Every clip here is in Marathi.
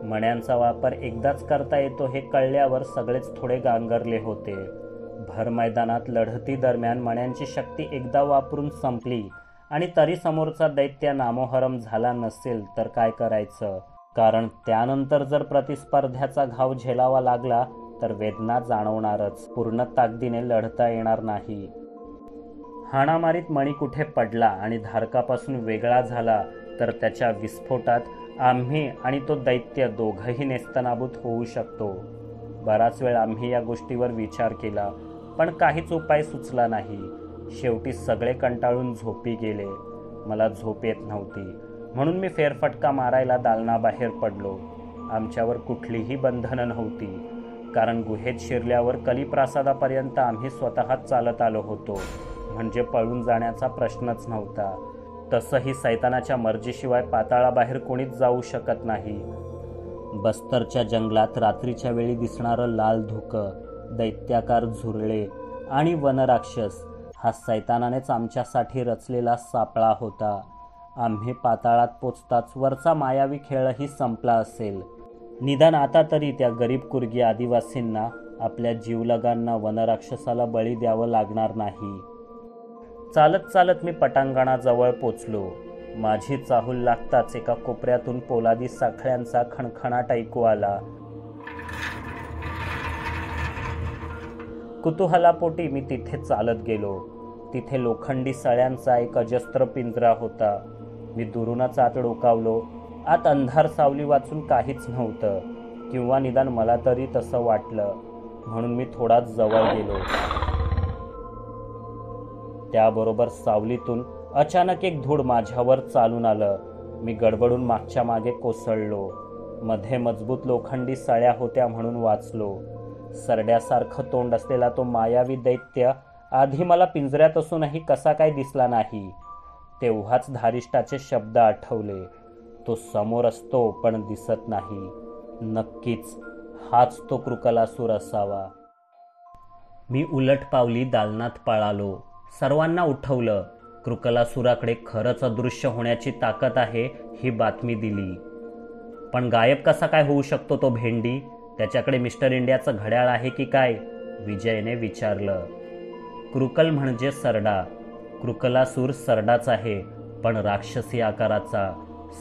मण्यांचा वापर एकदाच करता येतो हे कळल्यावर सगळेच थोडे गांगरले होते. भर मैदानात लढती दरम्यान मण्यांची शक्ती एकदा वापरून संपली आणि तरी समोरचा दैत्य नामोहरम झाला नसेल तर काय करायचं? कारण त्यानंतर जर प्रतिस्पर्ध्याचा घाव झेलावा लागला तर वेदना जाणवणारच, पूर्ण ताकदीने लढता येणार नाही. हाणामारीत मणी कुठे पडला आणि धारकापासून वेगळा झाला तर त्याच्या विस्फोटात आम्ही आणि तो दैत्य दोघंही नेस्तनाबूत होऊ शकतो. बराच वेळ आम्ही या गोष्टीवर विचार केला, पण काहीच उपाय सुचला नाही. शेवटी सगळे कंटाळून झोपी गेले. मला झोप येत नव्हती, म्हणून मी फेरफटका मारायला दालनाबाहेर पडलो. आमच्यावर कुठलीही बंधनं नव्हती, कारण गुहेत शिरल्यावर कलीप्रासादापर्यंत आम्ही स्वतःच चालत आलो होतो, म्हणजे पळून जाण्याचा प्रश्नच नव्हता. तसंही सैतानाच्या मर्जीशिवाय पाताळाबाहेर कोणीच जाऊ शकत नाही. बस्तरच्या जंगलात रात्रीच्या वेळी दिसणारं लाल धुकं, दैत्याकार झुरळे आणि वनराक्षस हा सैतानानेच आमच्यासाठी रचलेला सापळा होता. आम्ही पाताळात पोचताच वरचा मायावी खेळही संपला असेल. निदान आता तरी त्या गरीब कुर्गी आदिवासींना आपल्या जीवलगांना वनराक्षसाला बळी द्यावं लागणार नाही. चालत चालत मी पटांगणाजवळ पोचलो. माझी चाहूल लागताच एका कोपऱ्यातून पोलादी साखळ्यांचा खणखणाट ऐकू आला. कुतूहलापोटी मी तिथे चालत गेलो. तिथे लोखंडी सळ्यांचा एक अजस्त्र पिंजरा होता. मी दुरूनच आत डोकावलो. आत अंधार सावली वाचून काहीच नव्हतं, किंवा निदान मला तरी तसं वाटलं, म्हणून मी थोडा जवळ गेलो. त्याबरोबर सावलीतून अचानक एक धूळ माझ्यावर चालून आलं. मी गडबडून मागच्या मागे कोसळलो. मध्ये मजबूत लोखंडी सळ्या होत्या म्हणून वाचलो. सरड्यासारखं तोंड असलेला तो मायावी दैत्य आधी मला पिंजऱ्यात असूनही कसा काय दिसला नाही. तेव्हाच धारिष्ठाचे शब्द आठवले. तो समोर असतो पण दिसत नाही. नक्कीच हाच तो कृकलासूर असावा. मी उलट पावली दालनात पळालो. सर्वांना उठवलं. कृकलासुराकडे खरंच अदृश्य होण्याची ताकद आहे ही बातमी दिली. पण गायब कसा काय होऊ शकतो तो भेंडी? त्याच्याकडे मिस्टर इंडियाचं घड्याळ आहे की काय? विजयने विचारलं. कृकल म्हणजे सरडा. कृकलासूर सरडाच आहे, पण राक्षसी आकाराचा.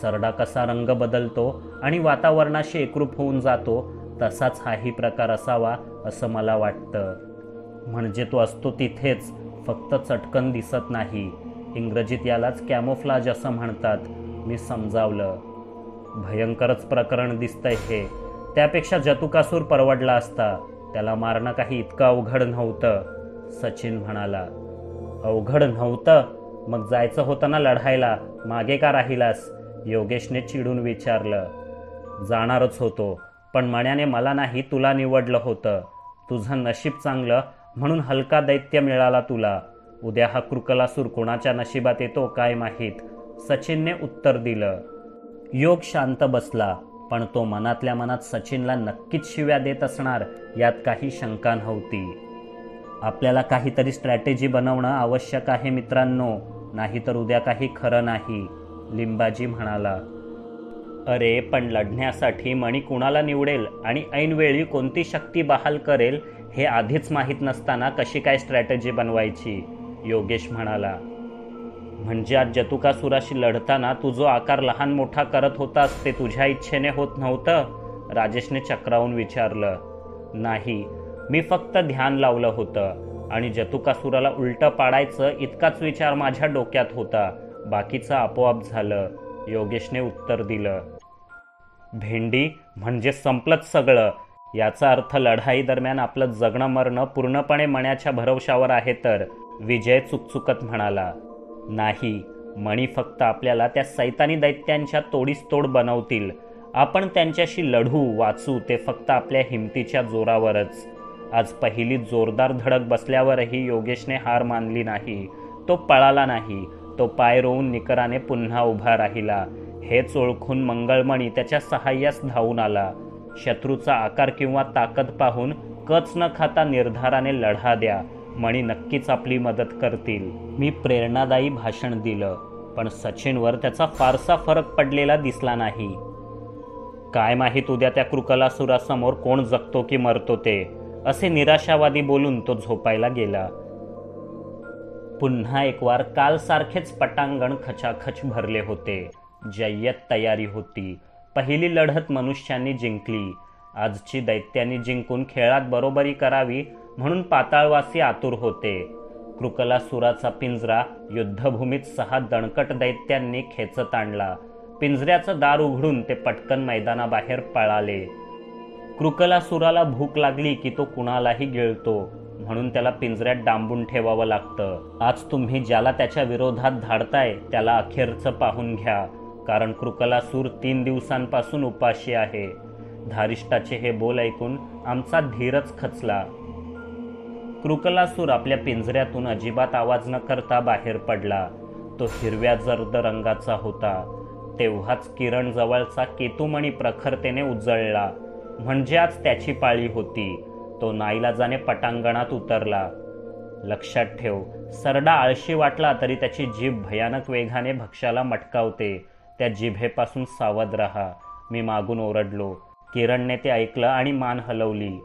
सरडा कसा रंग बदलतो आणि वातावरणाशी एकरूप होऊन जातो, तसाच हाही प्रकार असावा असं मला वाटतं. म्हणजे तो असतो तिथेच, फक्त चटकन दिसत नाही. इंग्रजीत यालाच कॅमोफ्लाज असं म्हणतात. मी समजावलं. भयंकरच प्रकरण दिसतंय हे. त्यापेक्षा जतुकासूर परवडला असता. त्याला मारणं काही इतकं अवघड नव्हतं, सचिन म्हणाला. अवघड नव्हतं? मग जायचं होतं ना लढायला, मागे का राहिलास? योगेशने चिडून विचारलं. जाणारच होतो, पण मण्याने मला नाही तुला निवडलं होतं. तुझं नशीब चांगलं म्हणून हलका दैत्य मिळाला तुला. उद्या हा कृकलासूर कोणाच्या नशिबात येतो काय माहीत, सचिनने उत्तर दिलं. योग शांत बसला, पण तो मनातल्या मनात सचिनला नक्कीच शिव्या देत असणार यात काही शंका नव्हती. आपल्याला काहीतरी स्ट्रॅटेजी बनवणं आवश्यक आहे मित्रांनो, नाहीतर उद्या काही खरं नाही, लिंबाजी म्हणाला. अरे पण लढण्यासाठी मणी कुणाला निवडेल आणि ऐनवेळी कोणती शक्ती बहाल करेल हे आधीच माहीत नसताना कशी काय स्ट्रॅटेजी बनवायची, योगेश म्हणाला. म्हणजे आज जतुकासुराशी लढताना तू जो आकार लहान मोठा करत होतास ते तुझ्या इच्छेने होत नव्हतं? राजेशने चक्रावून विचारलं. नाही, मी फक्त ध्यान लावलं होतं आणि जतुकासुराला उलटं पाडायचं इतकाच विचार माझ्या डोक्यात होता. बाकीचं आपोआप झालं, योगेशने उत्तर दिलं. भेंडी, म्हणजे संपलंच सगळं. याचा अर्थ लढाई दरम्यान आपलं जगणं मरणं पूर्णपणे मण्याच्या भरवशावर आहे तर, विजय चुकचुकत म्हणाला. नाही, मणी फक्त आपल्याला त्या सैतानी दैत्यांच्या तोडीस तोड बनवतील. आपण त्यांच्याशी लढू वाचू ते फक्त आपल्या हिमतीच्या जोरावरच. आज पहिली जोरदार धडक बसल्यावरही योगेशने हार मानली नाही. तो पळाला नाही. तो पाय रोवून निकराने पुन्हा उभा राहिला. हेच ओळखून मंगळमणी त्याच्या सहाय्यास धावून आला. शत्रूचा आकार किंवा ताकद पाहून कच न खाता निर्धाराने लढा द्या. मणी नक्कीच आपली मदत करतील. मी प्रेरणादायी भाषण दिलं, पण सचिनवर त्याचा फारसा फरक पडलेला दिसला नाही. काय माहीत उद्या त्या कृकलासुरासमोर कोण जगतो की मरतो ते, असे निराशावादी बोलून तो झोपायला गेला. पुन्हा एक वार कालसारखेच पटांगण खचाखच भरले होते. जय्यत तयारी होती. पहिली लढत मनुष्यांनी जिंकली. आजची दैत्यांनी जिंकून खेळात बरोबरी करावी म्हणून पाताळवासी आतुर होते. कृकलासुराचा पिंजरा युद्धभूमीत 6 दणकट दैत्यांनी खेचत आणला. पिंजऱ्याचं दार उघडून ते पटकन मैदानाबाहेर पळाले. कृकलासुराला भूक लागली की तो कुणालाही गिळतो, म्हणून त्याला पिंजऱ्यात डांबून ठेवावं लागतं. आज तुम्ही ज्याला त्याच्या विरोधात धाडताय त्याला अखेरचं पाहून घ्या, कारण कृकलासूर 3 दिवसांपासून उपाशी आहे. धारिष्ठाचे हे बोल ऐकून आमचा धीरच खचला. कृकलासूर आपल्या पिंजऱ्यातून अजिबात आवाज न करता बाहेर पडला. तो हिरव्या जर्द रंगाचा होता. तेव्हाच किरण जवळचा केतुमणी प्रखरतेने उजळला. म्हणजे आज त्याची पाळी होती. तो नाईलाजाने पटांगणात उतरला. लक्षात ठेव, सरडा आळशी वाटला तरी त्याची जीभ भयानक वेगाने भक्ष्याला मटकावते. त्या जिभेपासून सावध राहा, मी मागून ओरडलो. किरणने ते ऐकलं आणि मान हलवली.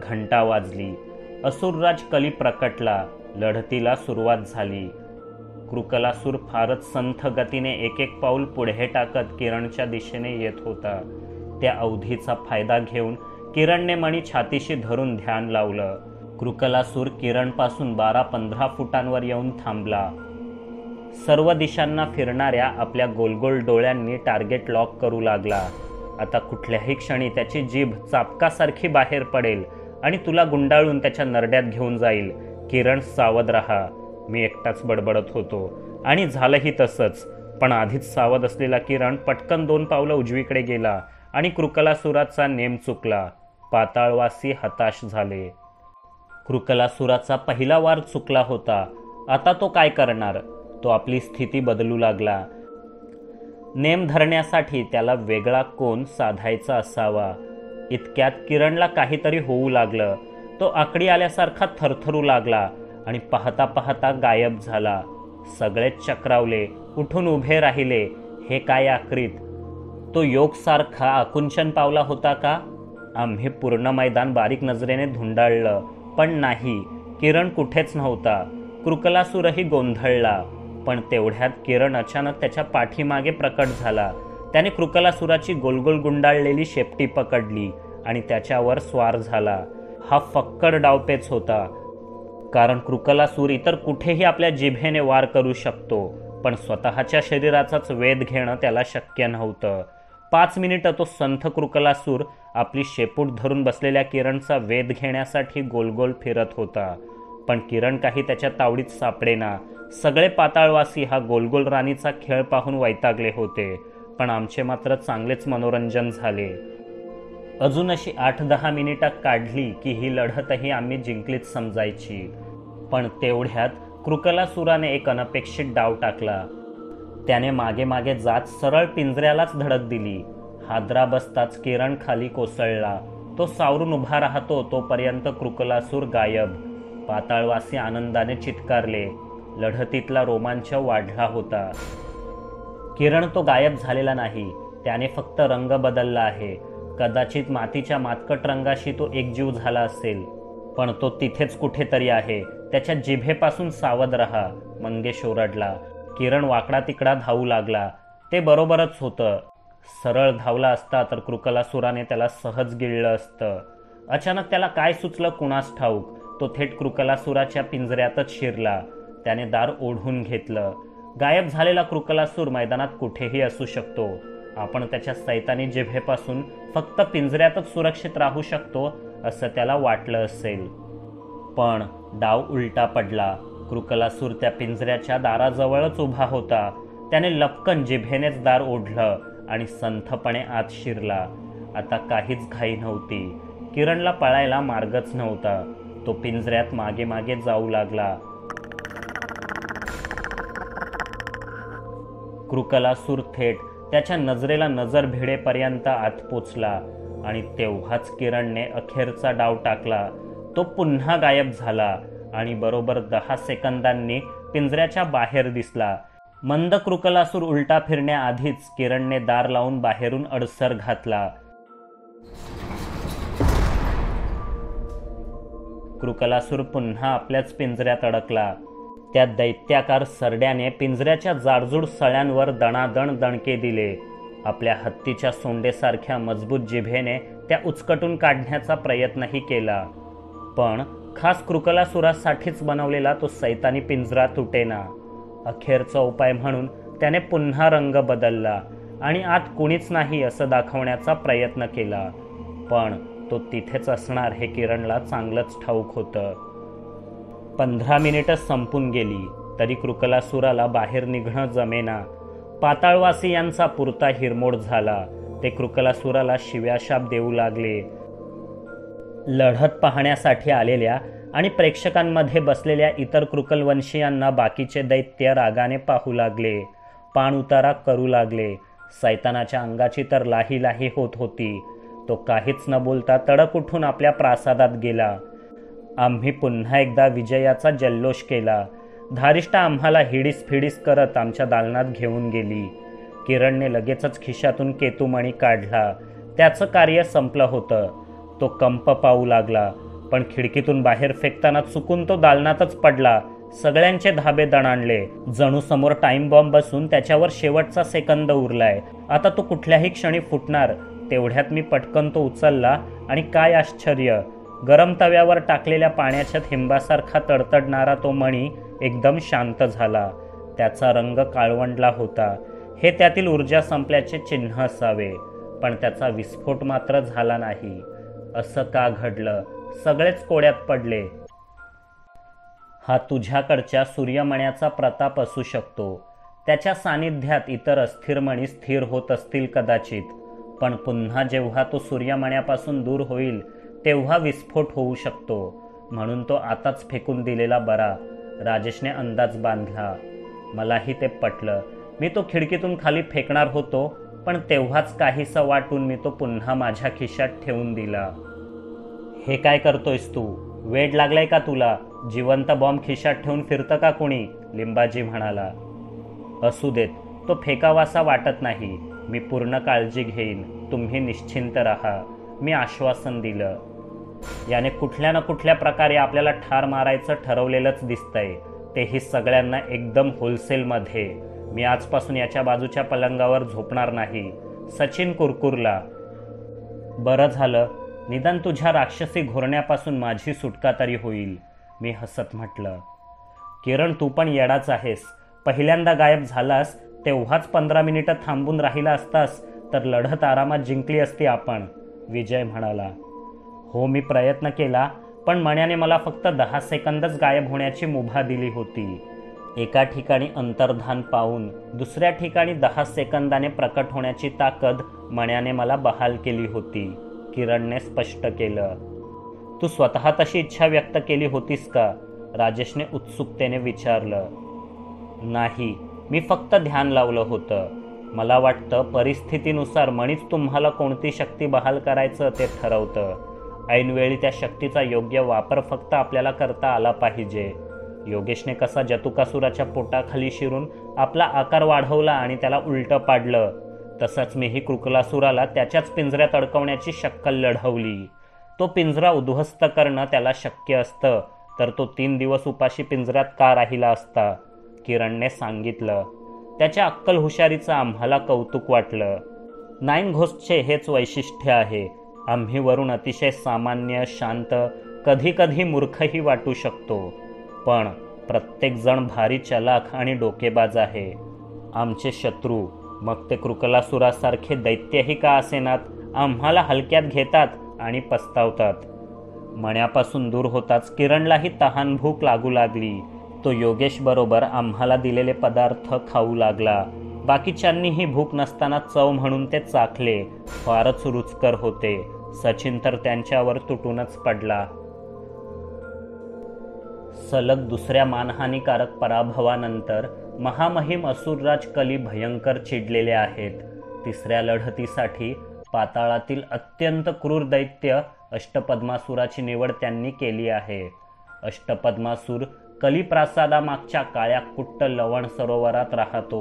घंटा वाजली. असुरराज कली प्रकटला. लढतीला सुरुवात झाली. कृकलासूर फारच संथ गतीने एक पाऊल पुढे टाकत किरणच्या दिशेने येत होता. त्या अवधीचा फायदा घेऊन किरणने मणी छातीशी धरून ध्यान लावलं. कृकलासूर किरणपासून 12-15 फुटांवर येऊन थांबला. सर्व दिशांना फिरणाऱ्या आपल्या गोलगोल डोळ्यांनी टार्गेट लॉक करू लागला. आता कुठल्याही क्षणी त्याची जीभ चापकासारखी बाहेर पडेल आणि तुला गुंडाळून त्याच्या नरड्यात घेऊन जाईल. किरण, सावध राहा, मी एकटाच बडबडत होतो. आणि झालंही तसंच. पण आधीच सावध असलेला किरण पटकन 2 पावलं उजवीकडे गेला आणि कृकलासुराचा नेम चुकला. पाताळवासी हताश झाले. कृकलासुराचा पहिला वार चुकला होता. आता तो काय करणार? तो आपली स्थिती बदलू लागला. नेम धरण्यासाठी त्याला वेगळा कोन साधायचा असावा. इतक्यात किरणला काहीतरी होऊ लागलं. तो आकडी आल्यासारखा थरथरू लागला आणि पाहता पाहता गायब झाला. सगळेच चक्रावले, उठून उभे राहिले. हे काय आक्रीत? तो योगसारखा आकुंचन पावला होता का? आम्ही पूर्ण मैदान बारीक नजरेने धुंडाळलं, पण नाही, किरण कुठेच नव्हता. कृकलासूरही गोंधळला. पण तेवढ्यात किरण अचानक त्याच्या पाठीमागे प्रकट झाला. त्याने कृकलासुराची गोलगोल गुंडाळलेली शेपटी पकडली आणि त्याच्यावर स्वार झाला. हा फक्कड डावपेच होता, कारण कृकलासूर इतर कुठेही आपल्या जिभेने वार करू शकतो, पण स्वतःच्या शरीराचाच वेध घेणं त्याला शक्य नव्हतं. 5 मिनिटं तो संथ कृकलासूर आपली शेपूट धरून बसलेल्या किरणचा वेध घेण्यासाठी गोलगोल फिरत होता. पण किरण काही त्याच्या तावडीत सापडेना. सगळे पाताळवासी हा गोलगोल राणीचा खेळ पाहून वैतागले होते, पण आमचे मात्र चांगलेच मनोरंजन झाले. अजून अशी 8-10 मिनिटं काढली की ही लढतही आम्ही जिंकलीच समजायची. पण तेवढ्यात कृकलासुराने एक अनपेक्षित डाव टाकला. त्याने मागे मागे जात सरळ पिंजऱ्यालाच धडक दिली. हादरा बसताच किरण खाली कोसळला. तो सावरून उभा राहतो तोपर्यंत कृकलासूर गायब. पाताळवासी आनंदाने चित्कारले. लढतीतला रोमांच वाढला होता. किरण तो गायब झालेला नाही, त्याने फक्त रंग बदलला आहे. कदाचित मातीच्या मातकट रंगाशी तो एकजीव झाला असेल, पण तो तिथेच कुठेतरी आहे. त्याच्या जिभेपासून सावध राहा, मंगेश ओरडला. किरण वाकडा तिकडा धावू लागला. ते बरोबरच होतं. सरळ धावला असता तर कृकलासुराने त्याला सहज गिळलं असतं. अचानक त्याला काय सुचलं कुणास ठाऊक. तो थेट कृकलासुराच्या पिंजऱ्यातच शिरला. त्याने दार ओढून घेतलं. गायब झालेला कृकलासूर मैदानात कुठेही असू शकतो. आपण त्याच्या सैतानी जिभेपासून फक्त पिंजऱ्यातच सुरक्षित राहू शकतो असं त्याला वाटलं असेल. पण डाव उलटा पडला. कृकलासूर त्या पिंजऱ्याच्या दाराजवळच उभा होता. त्याने लपकन जिभेनेच दार ओढलं आणि संथपणे आत शिरला. आता काहीच घाई नव्हती. किरणला पळायला मार्गच नव्हता. तो पिंजऱ्यात मागे मागे जाऊ लागला. कृकलासूर थेट त्याच्या नजरेला नजर भिडेपर्यंत आत पोचला आणि तेव्हाच किरणने अखेरचा डाव टाकला. तो पुन्हा गायब झाला आणि बरोबर 10 सेकंदांनी पिंजऱ्याच्या बाहेर दिसला. मंद कृकलासूर उलटा फिरण्याआधीच किरणने दार लावून बाहेरून अडसर घातला. कृकलासूर पुन्हा आपल्याच पिंजऱ्यात अडकला. त्या दैत्याकार सरड्याने पिंजऱ्याच्या जाडजूड सळ्यांवर दणादण दणके दिले. आपल्या हत्तीच्या सोंडेसारख्या मजबूत जिभेने त्या उचकटून काढण्याचा प्रयत्नही केला, पण खास कृकलासुरासाठीच बनवलेला तो सैतानी पिंजरा तुटेना. अखेरचा उपाय म्हणून त्याने पुन्हा रंग बदलला आणि आत कुणीच नाही असं दाखवण्याचा प्रयत्न केला, पण तो तिथेच असणार हे किरणला चांगलंच ठाऊक होतं. 15 मिनिटं संपून गेली तरी कृकलासुराला बाहेर निघणं जमेना. पाताळवासियांचा पुरता हिरमोड झाला. ते कृकलासुराला शिव्याशाप देऊ लागले. लढत पाहण्यासाठी आलेल्या आणि प्रेक्षकांमध्ये बसलेल्या इतर कृकलवंशीयांना बाकीचे दैत्य रागाने पाहू लागले, पाण उतारा करू लागले. सैतानाच्या अंगाची तर लाही लाही होत होती. तो काहीच न बोलता तडक उठून आपल्या प्रासादात गेला. आम्ही पुन्हा एकदा विजयाचा जल्लोष केला. धारिष्ठा आम्हाला हिडीस फिडीस करत आमच्या दालनात घेऊन गेली. किरणने लगेचच खिशातून केतुमणी काढला. त्याचं कार्य संपलं होतं. तो कंप पाहू लागला, पण खिडकीतून बाहेर फेकताना चुकून तो दालनातच पडला. सगळ्यांचे धाबे दणाणले. जणू समोर टाइम बॉम्ब बसून त्याच्यावर शेवटचा सेकंद उरलाय. आता तो कुठल्याही क्षणी फुटणार. तेवढ्यात मी पटकन तो उचलला आणि काय आश्चर्य, गरम तव्यावर टाकलेल्या पाण्याच्या थेंबासारखा तडतडणारा तो मणी एकदम शांत झाला. त्याचा रंग काळवंडला होता. हे त्यातील ऊर्जा संपल्याचे चिन्ह असावे, पण त्याचा विस्फोट मात्र झाला नाही. असं का घडलं? सगळेच कोड्यात पडले. हा तुझ्याकडच्या सूर्यमण्याचा प्रताप असू शकतो. त्याच्या सानिध्यात इतर अस्थिर मणी स्थिर होत असतील कदाचित, पण पुन्हा जेव्हा तो सूर्यमण्यापासून दूर होईल तेव्हा विस्फोट होऊ शकतो. म्हणून तो आताच फेकून दिलेला बरा. राजेशने अंदाज बांधला. मलाही ते पटलं. मी तो खिडकीतून खाली फेकणार होतो, पण तेव्हाच काहीसं वाटून मी तो पुन्हा माझ्या खिशात ठेवून दिला. हे काय करतोयस तू? वेड लागलाय का तुला? जिवंत बॉम्ब खिशात ठेवून फिरतं का कोणी? लिंबाजी म्हणाला. असू देत, तो फेकावासा वाटत नाही. मी पूर्ण काळजी घेईन. तुम्ही निश्चिंत राहा, मी आश्वासन दिलं. याने कुठल्या ना कुठल्या प्रकारे आपल्याला ठार मारायचं ठरवलेलंच दिसतंय, तेही सगळ्यांना एकदम होलसेलमध्ये. मी आजपासून याच्या बाजूच्या पलंगावर झोपणार नाही. सचिन कुरकुरला. बरं झालं, निदान तुझ्या राक्षसी घोरण्यापासून माझी सुटका तरी होईल, मी हसत म्हटलं. किरण, तू पण येडाच आहेस. पहिल्यांदा गायब झालास तेव्हाच 15 मिनिटं थांबून राहिला असतास तर लढत आरामात जिंकली असती आपण, विजय म्हणाला. हो, मी प्रयत्न केला, पण मण्याने मला फक्त 10 सेकंदच गायब होण्याची मुभा दिली होती. एका ठिकाणी अंतर्धान पाहून दुसऱ्या ठिकाणी 10 सेकंदाने प्रकट होण्याची ताकद मण्याने मला बहाल केली होती, किरणने स्पष्ट केलं. तू स्वतः तशी इच्छा व्यक्त केली होतीस का? राजेशने उत्सुकतेने विचारलं. नाही, मी फक्त ध्यान लावलं होतं. मला वाटतं परिस्थितीनुसार मणीच तुम्हाला कोणती शक्ती बहाल करायचं ते ठरवतं. ऐनवेळी त्या शक्तीचा योग्य वापर फक्त आपल्याला करता आला पाहिजे. योगेशने कसा जतुकासुराच्या पोटाखाली शिरून आपला आकार वाढवला आणि त्याला उलटं पाडलं, तसंच मीही कृकलासुराला त्याच्याच पिंजऱ्यात अडकवण्याची शक्कल लढवली. तो पिंजरा उद्ध्वस्त करणं त्याला शक्य असतं तर तो 3 दिवस उपाशी पिंजऱ्यात का राहिला असता, किरणने सांगितलं. त्याच्या अक्कल हुशारीचं आम्हाला कौतुक वाटलं. 9 घोस्टचे हेच वैशिष्ट्य आहे. आम्ही वरून अतिशय सामान्य, शांत, कधी कधी मूर्खही वाटू शकतो, पण प्रत्येकजण भारी चलाख आणि डोकेबाज आहे. आमचे शत्रू, मग ते कृकलासुरासारखे दैत्यही का असेनात, आम्हाला हलक्यात घेतात आणि पस्तावतात. मण्यापासून दूर होताच किरणलाही तहान भूक लागू लागली. तो योगेश बरोबर आम्हाला दिलेले पदार्थ खाऊ लागला. बाकीच्यांनीही भूक नसताना चव म्हणून ते चाखले. फारच रुचकर होते. सचिन तर त्यांच्यावर तुटूनच पडला. सलग दुसऱ्या मानहानिकारक पराभवानंतर महामहिम असुरराज कली भयंकर चिडलेले आहेत. तिसऱ्या लढतीसाठी पाताळातील अत्यंत क्रूर दैत्य अष्टपद्मासुराची निवड त्यांनी केली आहे. अष्टपद्मासूर कलिप्रासादामागच्या काळ्या कुट्ट लवण सरोवरात राहतो.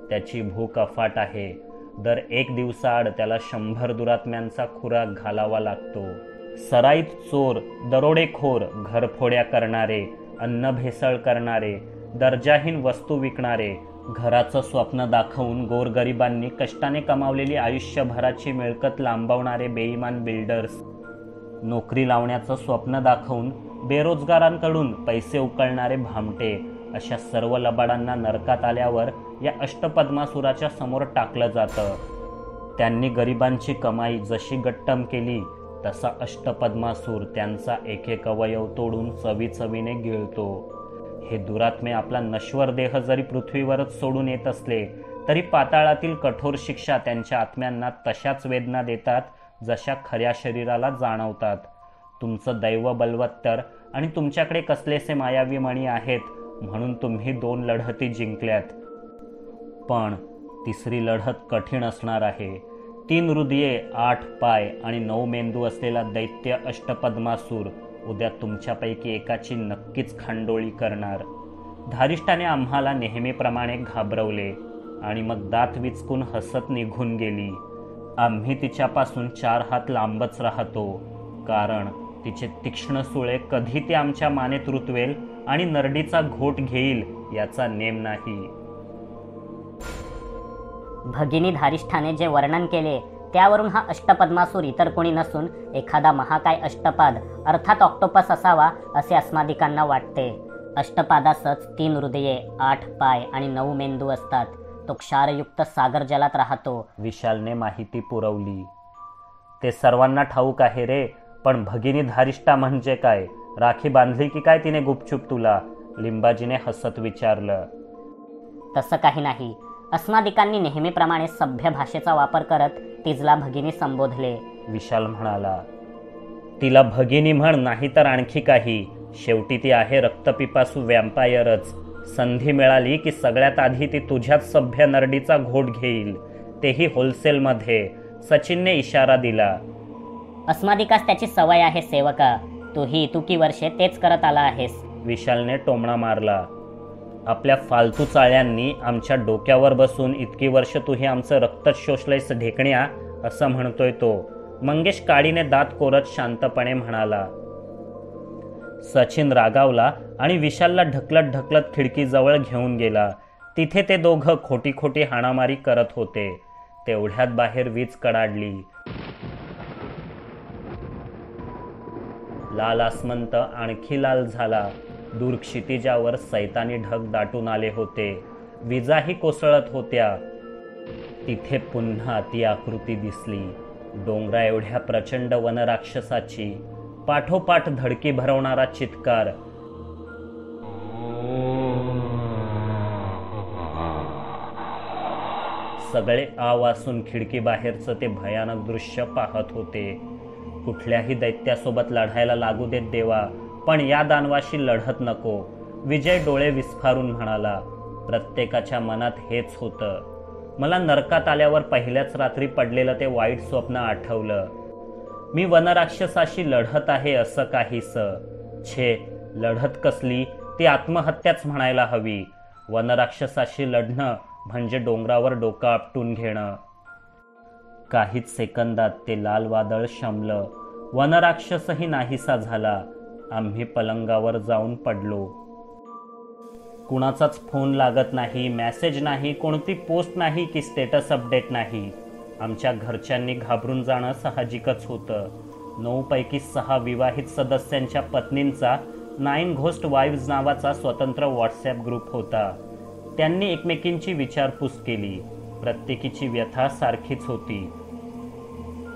त्याची भूक अफाट आहे. दर 1 दिवसाआड त्याला 100 दुरात्म्यांचा खुराक घालावा लागतो. सराईत चोर, दरोडेखोर, घरफोड्या करणारे, अन्न भेसळ करणारे, दर्जाहीन वस्तू विकणारे, घराचं स्वप्न दाखवून गोरगरिबांनी कष्टाने कमावलेली आयुष्यभराची मिळकत लांबवणारे बेईमान बिल्डर्स, नोकरी लावण्याचं स्वप्न दाखवून बेरोजगारांकडून पैसे उकळणारे भामटे, अशा सर्व लबाडांना नरकात आल्यावर या अष्टपद्मासुराच्या समोर टाकलं जातं. त्यांनी गरिबांची कमाई जशी गट्टम केली तसा अष्टपद्मासूर त्यांचा एक एक अवयव तोडून चवीचवीने गिळतो. हे दुरात्मे आपला नश्वर देह जरी पृथ्वीवरच सोडून येत असले तरी पाताळातील कठोर शिक्षा त्यांच्या आत्म्यांना तशाच वेदना देतात जशा खऱ्या शरीराला जाणवतात. तुमचं दैव बलवत्तर आणि तुमच्याकडे कसलेसे मायावी मणी आहेत म्हणून तुम्ही 2 लढती जिंकल्यात. पण तिसरी लढत कठीण असणार आहे. 3 हृदये, 8 पाय आणि 9 मेंदू असलेला दैत्य अष्टपद्मासूर उद्या तुमच्यापैकी एकाची नक्कीच खांडोळी करणार. धारिष्ठाने आम्हाला नेहमीप्रमाणे घाबरवले आणि मग दात विचकून हसत निघून गेली. आम्ही तिच्यापासून 4 हात लांबच राहतो, कारण तिचे तीक्ष्ण सुळे कधी ती आमच्या मानेत रुतवेल आणि नरडीचा घोट घेईल याचा नेम नाही. भगिनी धारिष्ठाने जे वर्णन केले त्यावरून हा अष्टपद्मासूर इतर कोणी नसून एखादा महाकाय अष्टपाद अर्थात ऑक्टोपस असावा असे अस्मादिकांना वाटते. अष्टपादासच 3 हृदये, 8 पाय आणि 9 मेंदू असतात. तो क्षारयुक्त सागर जलात राहतो. विशालने माहिती पुरवली. ते सर्वांना ठाऊक आहे रे, पण भगिनी धारिष्ठा म्हणजे काय? राखी बांधली की काय तिने गुपचूप तुला? लिंबाजीने हसत विचारलं. तसं काही नाही. अस्मादिकांनी नेहमीप्रमाणे सभ्य भाषेचा वापर करत तिजला भगिनी संबोधले. विशाल म्हणाला, तिला भगिनी म्हण नाही तर आणखी काही. शेवटी ती आहे रक्तपिपासू व्हॅम्पायरच. संधी मिळाली की सगळ्यात आधी ती तुझ्याच सभ्य नरडीचा घोट घेईल, तेही होलसेलमध्ये. सचिनने इशारा दिला. अस्मादिकास त्याची सवय आहे सेवका. तूही इतुकी वर्षे तेच करत आला आहेस. विशालने टोमणा मारला. आपल्या फालतू चाळ्यांनी आमच्या डोक्यावर बसून इतकी वर्ष तूही आमचं रक्तच शोषलंयस ढेकण्या, असं म्हणतोय तो. मंगेश काडीने दात कोरत शांतपणे म्हणाला. सचिन रागावला आणि विशालला ढकलत ढकलत खिडकीजवळ घेऊन गेला. तिथे ते दोघं खोटी खोटी हाणामारी करत होते. तेवढ्यात बाहेर वीज कडाडली. लाल आसमंत आणखी लाल झाला. दूर क्षितिजावर सैतानी ढग दाटून आले होते. विजाही कोसळत होत्या. तिथे पुन्हा ती आकृती दिसली. डोंगरा एवढ्या प्रचंड वनराक्षसाची. पाठोपाठ धडकी भरवणारा चित्कार. सगळे आवासून खिडकी बाहेरचं ते भयानक दृश्य पाहत होते. कुठल्याही दैत्यासोबत लढायला लागू देत देवा, पण या दानवाशी लढत नको. विजय डोळे विस्फारून म्हणाला. प्रत्येकाच्या मनात हेच होतं. मला नरकात आल्यावर पहिल्याच रात्री पडलेलं ते वाईट स्वप्न आठवलं. मी वनराक्षसाशी लढत आहे असं काहीसं. छे, लढत कसली, ती आत्महत्याच म्हणायला हवी. वनराक्षसाशी लढणं म्हणजे डोंगरावर डोकं आपटून घेणं. काहीच सेकंदात ते लाल वादळ शमलं. वनराक्षसही नाहीसा झाला. आम्ही पलंगावर जाऊन पडलो. कुणाचाच फोन लागत नाही, मेसेज नाही, कोणती पोस्ट नाही की स्टेटस अपडेट नाही. आमच्या घरच्यांनी घाबरून जाणं साहजिकच होतं. 9 पैकी 6 विवाहित सदस्यांच्या पत्नींचा 9 घोस्ट वाईव्स नावाचा स्वतंत्र व्हॉट्सॲप ग्रुप होता. त्यांनी एकमेकींची विचारपूस केली. प्रत्येकीची व्यथा सारखीच होती.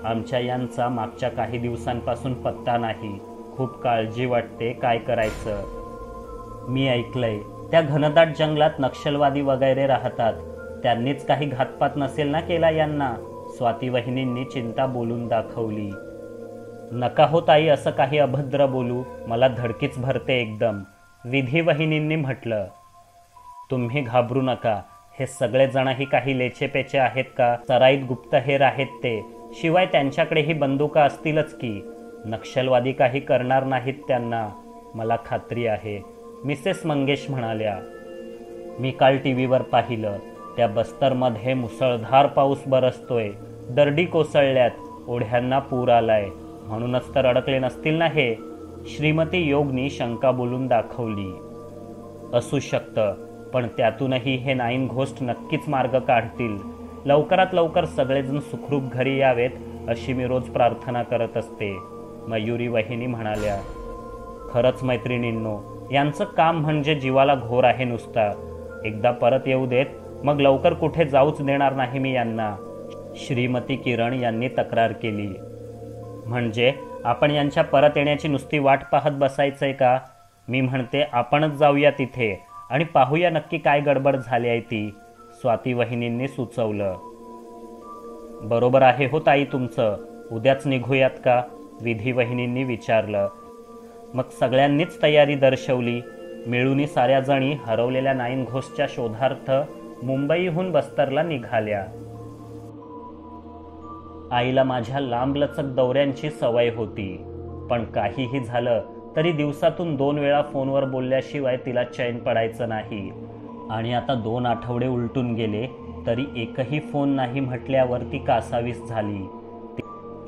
आमच्या यांचा मागच्या काही दिवसांपासून पत्ता नाही. खूप काळजी वाटते, काय करायचं. मी ऐकलंय त्या घनदाट जंगलात नक्षलवादी वगैरे राहतात. त्यांनीच काही घातपात नसेल ना केला यांना. स्वाती वहिनींनी चिंता बोलून दाखवली. नका हो ताई असं काही अभद्र बोलू, मला धडकीच भरते एकदम, विधी वहिनींनी म्हटलं. तुम्ही घाबरू नका. हे सगळे जणही काही लेचेपेचे आहेत का? सराईत गुप्तहेर आहेत ते. शिवाय त्यांच्याकडेही बंदुका असतीलच की. नक्षलवादी काही करणार नाहीत त्यांना. मला खात्री आहे, मिसेस मंगेश म्हणाल्या. मी काल टीव्हीवर पाहिलं, त्या बस्तरमध्ये मुसळधार पाऊस बरसतोय, दरडी कोसळल्यात, ओढ्यांना पूर आलाय, म्हणूनच तर अडकले नसतील ना हे. श्रीमती योगनी शंका बोलून दाखवली. असू शकतं, पण त्यातूनही हे 9 घोस्ट नक्कीच मार्ग काढतील. लवकरात लवकर सगळेजण सुखरूप घरी यावेत अशी मी रोज प्रार्थना करत असते, मयुरी वहिनी म्हणाल्या. खरंच मैत्रिणींनो, यांचं काम म्हणजे जीवाला घोर आहे नुसता. एकदा परत येऊ देत, मग लवकर कुठे जाऊच देणार नाही मी यांना, श्रीमती किरण यांनी तक्रार केली. म्हणजे आपण यांच्या परत येण्याची नुसती वाट पाहत बसायचंय का? मी म्हणते आपणच जाऊया तिथे आणि पाहूया नक्की काय गडबड झाली आहे ती, स्वाती वहिनींनी सुचवलं. बरोबर आहे हो ताई तुमचं, उद्याच निघूयात का? विधी वहिनींनी विचारलं. मग सगळ्यांनीच तयारी दर्शवली. मिळून साऱ्या जणी हरवलेल्या 9 घोस्टच्या शोधार्थ मुंबईहून बस्तरला निघाल्या. आईला माझ्या लांबलचक दौऱ्यांची सवय होती, पण काहीही झालं तरी दिवसातून 2 वेळा फोनवर बोलल्याशिवाय तिला चैन पडायचं नाही. आणि आता 2 आठवडे उलटून गेले तरी एकही फोन नाही म्हटल्यावर ती कासावीस झाली.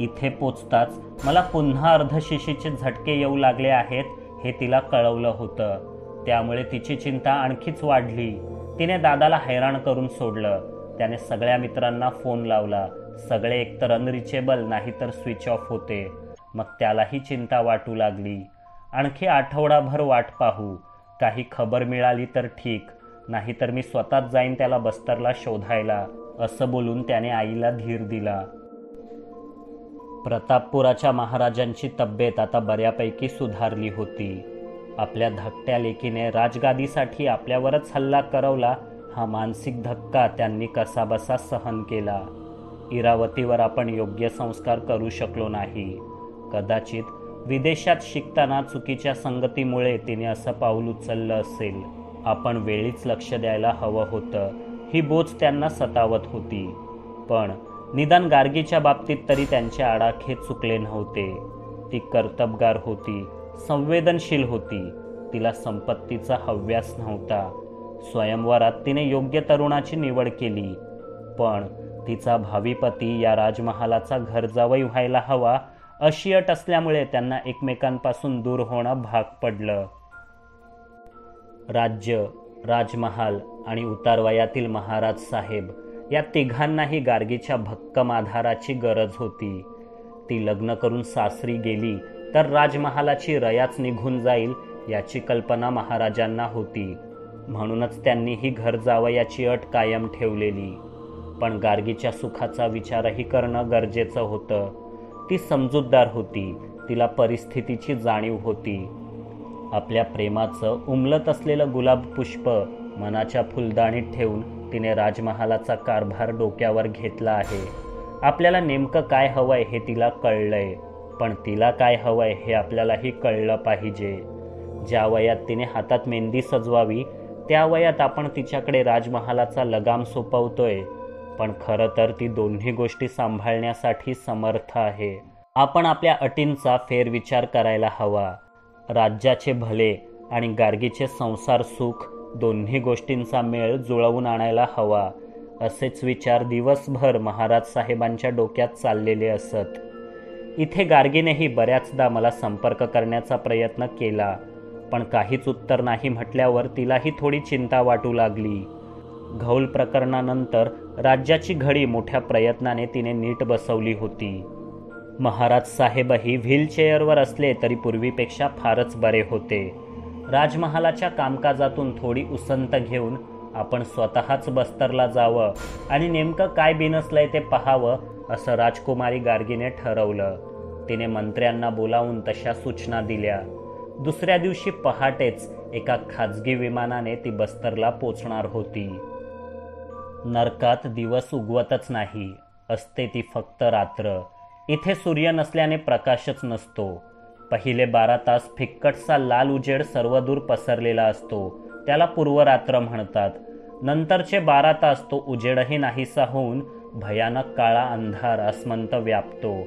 इथे पोचताच मला पुन्हा अर्धशिशीचे झटके येऊ लागले आहेत हे तिला कळवलं होतं. त्यामुळे तिची चिंता आणखीच वाढली. तिने दादाला हैराण करून सोडलं. त्याने सगळ्या मित्रांना फोन लावला. सगळे एकतर अनरिचेबल नाही तर स्विच ऑफ होते. मग त्यालाही चिंता वाटू लागली. आणखी आठवडाभर वाट पाहू, काही खबर मिळाली तर ठीक, नाहीतर मी स्वतःच जाईन त्याला बस्तरला शोधायला, असं बोलून त्याने आईला धीर दिला. प्रतापपुराच्या महाराजांची तब्येत आता बऱ्यापैकी सुधारली होती. आपल्या धाकट्या लेकीने राजगादीसाठी आपल्यावरच हल्ला करवला हा मानसिक धक्का त्यांनी कसाबसा सहन केला. इरावतीवर आपण योग्य संस्कार करू शकलो नाही. कदाचित विदेशात शिकताना चुकीच्या संगतीमुळे तिने असं पाऊल उचललं असेल. आपण वेळीच लक्ष द्यायला हवं होतं, ही बोच त्यांना सतावत होती. पण निदान गार्गीच्या बाबतीत तरी त्यांचे आडाखे चुकले नव्हते. ती कर्तबगार होती, संवेदनशील होती. तिला संपत्तीचा हव्यास नव्हता. स्वयंवरात तिने योग्य तरुणाची निवड केली, पण तिचा भावी पती या राजमहालाचा घरजावई व्हायला हवा अशी अट असल्यामुळे त्यांना एकमेकांपासून दूर होणं भाग पडलं. राज्य, राजमहाल आणि उतारवयातील महाराज साहेब या तिघांनाही गार्गीच्या भक्कम आधाराची गरज होती. ती लग्न करून सासरी गेली तर राजमहालाची रयाच निघून जाईल याची कल्पना महाराजांना होती. म्हणूनच त्यांनी ही घर जावयाची अट कायम ठेवलेली. पण गार्गीच्या सुखाचा विचारही करणं गरजेचं होतं. ती समजूतदार होती. तिला परिस्थितीची जाणीव होती. आपल्या प्रेमाचं उमलत असलेलं गुलाब पुष्प मनाच्या फुलदाणीत ठेवून तिने राजमहालाचा कारभार डोक्यावर घेतला आहे. आपल्याला नेमकं काय हवंय हे तिला कळलंय, पण तिला काय हवंय हे आपल्यालाही कळलं पाहिजे. ज्या वयात तिने हातात मेहंदी सजवावी त्या वयात आपण तिच्याकडे राजमहालाचा लगाम सोपवतोय. पण खरं तर ती दोन्ही गोष्टी सांभाळण्यासाठी समर्थ आहे. आपण आपल्या अटींचा फेरविचार करायला हवा. राज्याचे भले आणि गार्गीचे संसार सुख दोन्ही गोष्टींचा मेळ जुळवून आणायला हवा. असेच विचार दिवसभर महाराज साहेबांच्या डोक्यात चाललेले असत. इथे गार्गीनेही बऱ्याचदा मला संपर्क करण्याचा प्रयत्न केला, पण काहीच उत्तर नाही म्हटल्यावर तिलाही थोडी चिंता वाटू लागली. घौल प्रकरणानंतर राज्याची घडी मोठ्या प्रयत्नाने तिने नीट बसवली होती. महाराज साहेबही व्हीलचेअरवर असले तरी पूर्वीपेक्षा फारच बरे होते. राजमहालाच्या कामकाजातून थोडी उसंत घेऊन आपण स्वतःच बस्तरला जावं आणि नेमकं काय बिनसलंय ते पाहावं असं राजकुमारी गार्गीने ठरवलं. तिने मंत्र्यांना बोलावून तशा सूचना दिल्या. दुसऱ्या दिवशी पहाटेच एका खाजगी विमानाने ती बस्तरला पोचणार होती. नरकात दिवस उगवतच नाही, असते ती फक्त रात्र. इथे सूर्य नसल्याने प्रकाशच नसतो. पहिले 12 तास फिक्कटसा लाल उजेड सर्वदूर पसरलेला असतो, त्याला पूर्वरात्र म्हणतात. नंतरचे 12 तास तो उजेडही नाहीसा होऊन भयानक काळा अंधार आसमंत व्यापतो,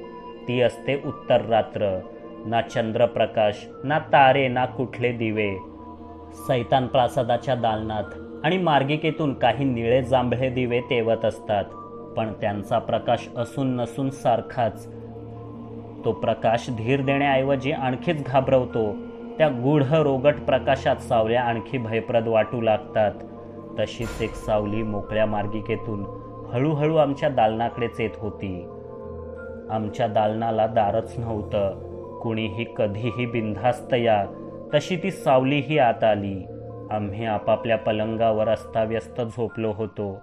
ती असते उत्तर रात्र. ना चंद्रप्रकाश, ना तारे, ना कुठले दिवे. सैतान प्रासादाच्या दालनात आणि मार्गिकेतून काही निळे जांभळे दिवे तेवत असतात, पण त्यांचा प्रकाश असून नसून सारखाच. तो प्रकाश धीर देण्याऐवजी आणखीच घाबरवतो. त्या गूढ रोगट प्रकाशात सावल्या आणखी भयप्रद वाटू लागतात. तशीच एक सावली मोकळ्या मार्गिकेतून हळूहळू आमच्या दालनाकडेच येत होती. आमच्या दालनाला दारच नव्हतं. कुणीही कधीही बिनधास्त या, तशी ती सावलीही आत आली. आम्ही आपापल्या पलंगावर अस्ताव्यस्त झोपलो होतो.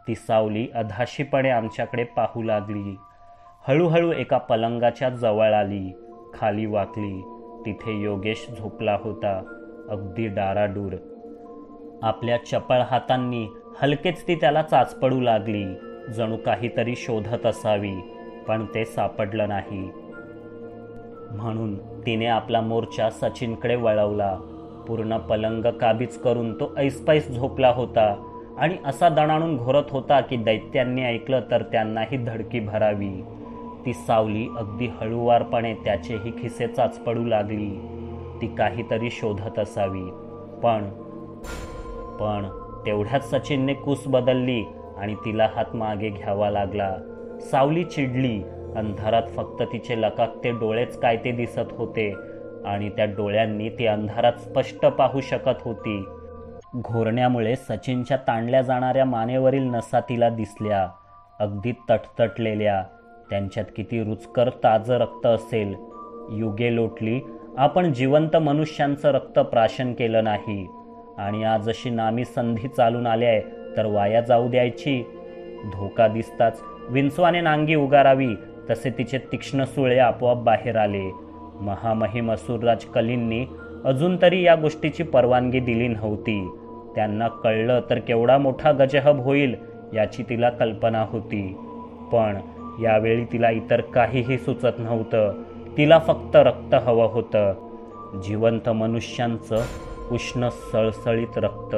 ती सावली अधाशीपणे आमच्याकडे पाहू लागली. हळूहळू एका पलंगाच्या जवळ आली, खाली वाकली. तिथे योगेश झोपला होता, अगदी डाराडूर. आपल्या चपळ हातांनी हलकेच ती त्याला चाचपडू लागली, जणू काहीतरी शोधत असावी, पण ते सापडलं नाही. म्हणून तिने आपला मोर्चा सचिनकडे वळवला. पूर्ण पलंग काबीज करून तो ऐसपैस झोपला होता आणि असा दणाणून घोरत होता की दैत्यांनी ऐकलं तर त्यांनाही धडकी भरावी. ती सावली अगदी हळूवारपणे त्याचेही खिसे चाचपडू लागली. ती काहीतरी शोधत असावी. पण तेवढ्यात सचिनने कूस बदलली आणि तिला हात मागे घ्यावा लागला. सावली चिडली. अंधारात फक्त तिचे लकाकते डोळेच काय ते दिसत होते आणि त्या डोळ्यांनी ती अंधारात स्पष्ट पाहू शकत होती. घोरण्यामुळे सचिनच्या ताणल्या जाणाऱ्या मानेवरील नसा तिला दिसल्या, अगदी तटतटलेल्या. त्यांच्यात किती रुचकर ताजं रक्त असेल. युगे लोटली, आपण जिवंत मनुष्यांचं रक्त प्राशन केलं नाही आणि आज अशी नामी संधी चालून आली आहे तर वाया जाऊ द्यायची. धोका दिसताच विंचवाने नांगी उगारावी तसे तिचे तीक्ष्ण सुळे आपोआप बाहेर आले. महामहिम असुरराज कलींनी अजून तरी या गोष्टीची परवानगी दिली नव्हती. त्यांना कळलं तर केवढा मोठा गजहब होईल याची तिला कल्पना होती. पण यावेळी तिला इतर काहीही सुचत नव्हतं. तिला फक्त रक्त हवं होतं, जिवंत मनुष्यांचं उष्ण सळसळीत रक्त.